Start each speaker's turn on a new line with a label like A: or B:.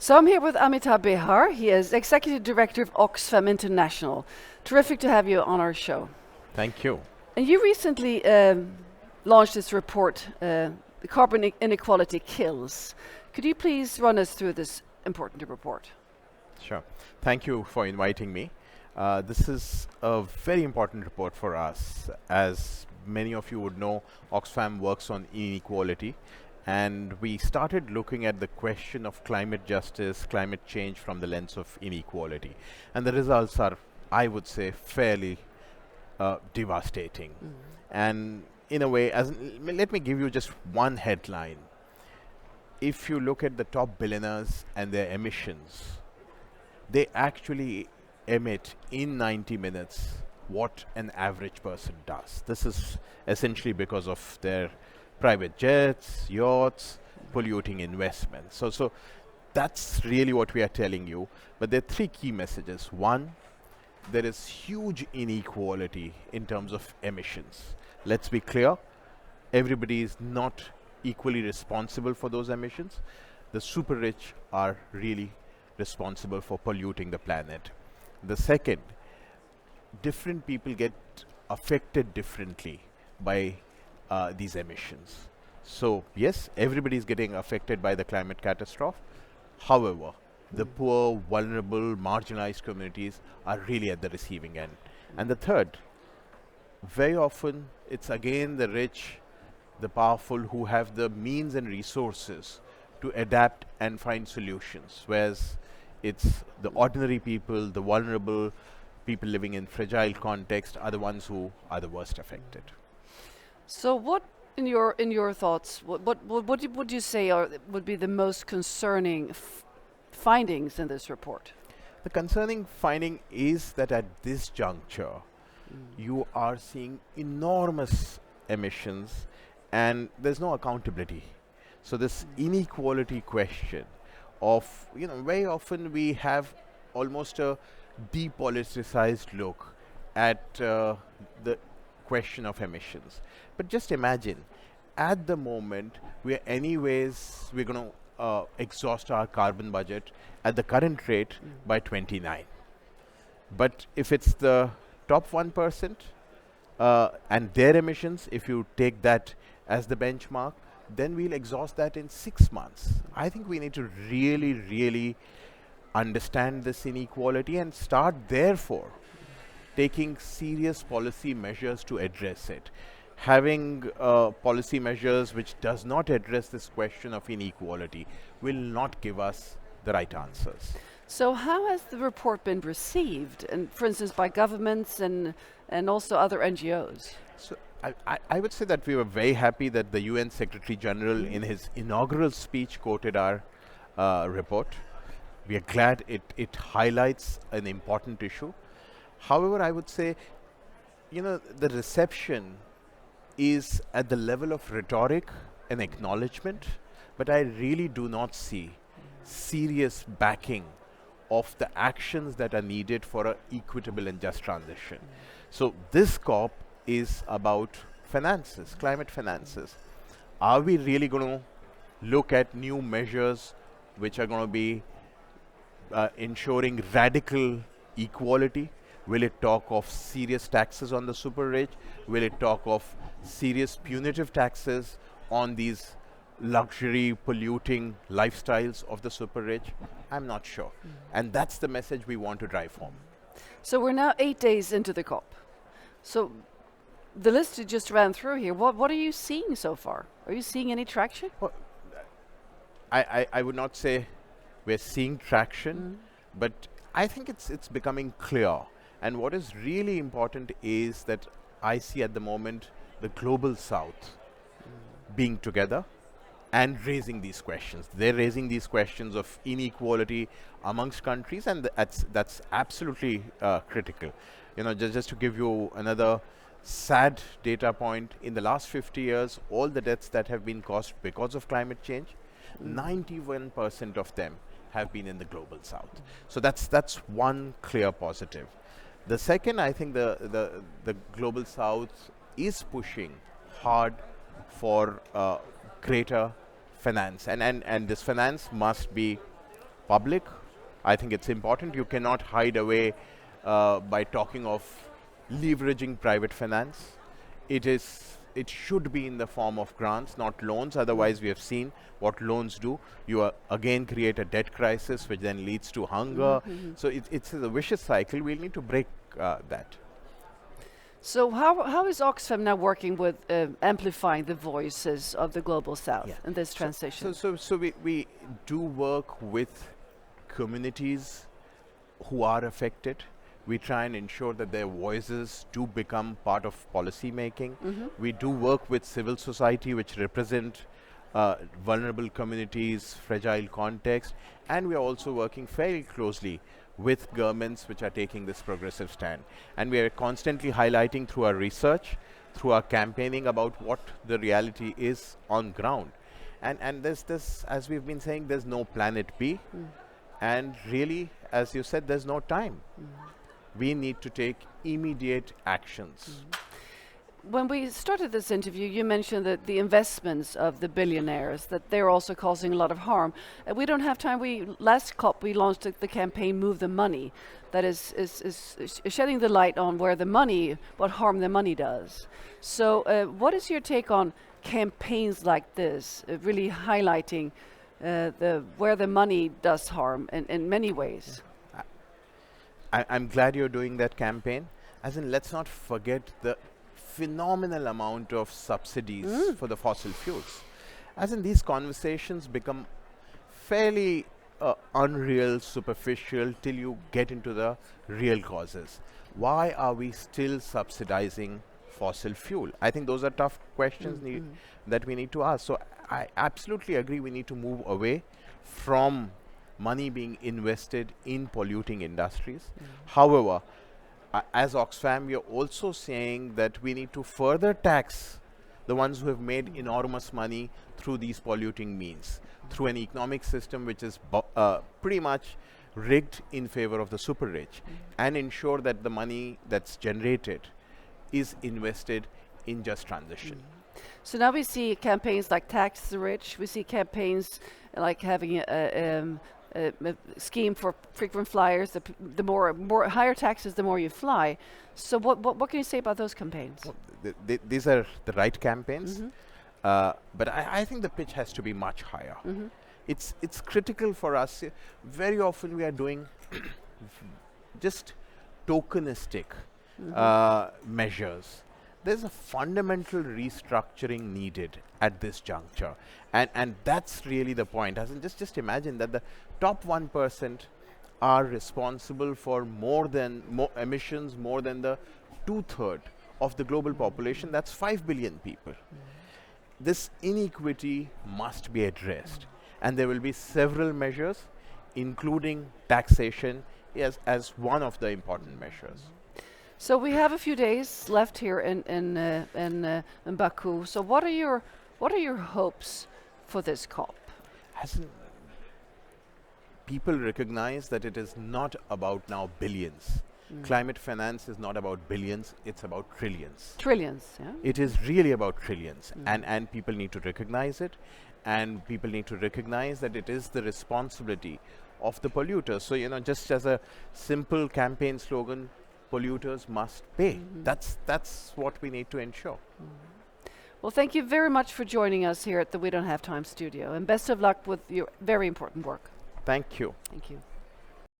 A: So I'm here with Amitabh Behar. He is Executive Director of Oxfam International. Terrific to have you on our show.
B: Thank you.
A: And you recently launched this report, The Carbon Inequality Kills. Could you please run us through this important report?
B: Sure. Thank you for inviting me. This is a very important report for us. As many of you would know, Oxfam works on inequality, and we started looking at the question of climate justice, climate change from the lens of inequality. And the results are, I would say, fairly devastating. And in a way, let me give you just one headline. If you look at the top billionaires and their emissions, they actually emit in 90 minutes what an average person does. This is essentially because of their private jets, yachts, polluting investments. So that's really what we are telling you. But there are three key messages. One, there is huge inequality in terms of emissions. Let's be clear, everybody is not equally responsible for those emissions. The super rich are really responsible for polluting the planet. The second, different people get affected differently by these emissions. So yes, everybody is getting affected by the climate catastrophe. However, the poor, vulnerable, marginalized communities are really at the receiving end. And the third, very often it's again the rich, the powerful who have the means and resources to adapt and find solutions, whereas it's the ordinary people, the vulnerable people living in fragile context are the ones who are the worst affected.
A: So what, in your thoughts, what would you say would be the most concerning findings in this report?
B: The concerning finding is that at this juncture, you are seeing enormous emissions and there's no accountability. So this inequality question of, very often we have almost a depoliticized look at the question of emissions. But just imagine, at the moment, we're going to exhaust our carbon budget at the current rate by 29. But if it's the top 1% and their emissions, if you take that as the benchmark, then we'll exhaust that in 6 months. I think we need to really, really understand this inequality and start, therefore, taking serious policy measures to address it. Having policy measures which does not address this question of inequality will not give us the right answers.
A: So how has the report been received, and for instance, by governments and also other NGOs?
B: So I would say that we were very happy that the UN Secretary General in his inaugural speech quoted our report. We are glad it highlights an important issue. However, I would say, the reception is at the level of rhetoric and acknowledgement, but I really do not see serious backing of the actions that are needed for an equitable and just transition. So this COP is about finances, climate finances. Are we really going to look at new measures which are going to be ensuring radical equality? Will it talk of serious taxes on the super rich? Will it talk of serious punitive taxes on these luxury polluting lifestyles of the super rich? I'm not sure. And that's the message we want to drive home.
A: So we're now 8 days into the COP. So the list you just ran through here, what are you seeing so far? Are you seeing any traction?
B: Well, I would not say we're seeing traction, but I think it's becoming clear. And what is really important is that I see at the moment the global south being together and raising these questions. They're raising these questions of inequality amongst countries, and that's absolutely critical. Just to give you another sad data point, in the last 50 years, all the deaths that have been caused because of climate change, 91% of them have been in the global south. So that's one clear positive. The second, I think the global south is pushing hard for greater finance, and this finance must be public. I think it's important. You cannot hide away by talking of leveraging private finance. It should be in the form of grants, not loans. Otherwise, we have seen what loans do. You again create a debt crisis, which then leads to hunger. So it's a vicious cycle. We'll need to break that.
A: So how is Oxfam now working with amplifying the voices of the Global South in this transition?
B: So we do work with communities who are affected. We try and ensure that their voices do become part of policy making. We do work with civil society, which represent vulnerable communities, fragile context, and we are also working very closely with governments which are taking this progressive stand. And we are constantly highlighting through our research, through our campaigning about what the reality is on ground. And there's this, as we've been saying, there's no planet B. And really, as you said, there's no time. We need to take immediate actions.
A: When we started this interview, you mentioned that the investments of the billionaires, that they're also causing a lot of harm. We don't have time. Last COP, we launched the campaign Move the Money, that is shedding the light on what harm the money does. So what is your take on campaigns like this, really highlighting where the money does harm in many ways?
B: I'm glad you're doing that campaign. As in, let's not forget the phenomenal amount of subsidies for the fossil fuels. As in, these conversations become fairly unreal, superficial, till you get into the real causes. Why are we still subsidizing fossil fuel? I think those are tough questions that we need to ask. So I absolutely agree, we need to move away from money being invested in polluting industries. However, as Oxfam, we are also saying that we need to further tax the ones who have made enormous money through these polluting means, through an economic system which is pretty much rigged in favor of the super rich, and ensure that the money that's generated is invested in just transition.
A: So now we see campaigns like Tax the Rich. We see campaigns like having a scheme for frequent flyers. The more higher taxes, the more you fly. So what can you say about those campaigns?
B: Well, these are the right campaigns, but I think the pitch has to be much higher. It's critical for us. Very often we are doing just tokenistic measures. There's a fundamental restructuring needed at this juncture, and that's really the point. As in, just imagine that the top 1% are responsible for more emissions more than the 2/3 of the global population. That's 5 billion people. This inequity must be addressed, and there will be several measures, including taxation as one of the important measures.
A: So we have a few days left here in Baku. So what are your hopes for this COP?
B: People recognize that it is not about now billions. Climate finance is not about billions, it's about trillions.
A: Trillions, yeah?
B: It is really about trillions, and people need to recognize it, and people need to recognize that it is the responsibility of the polluters. So, just as a simple campaign slogan, polluters must pay. That's what we need to ensure.
A: Well, thank you very much for joining us here at the We Don't Have Time studio, and best of luck with your very important work.
B: Thank you.
A: Thank you.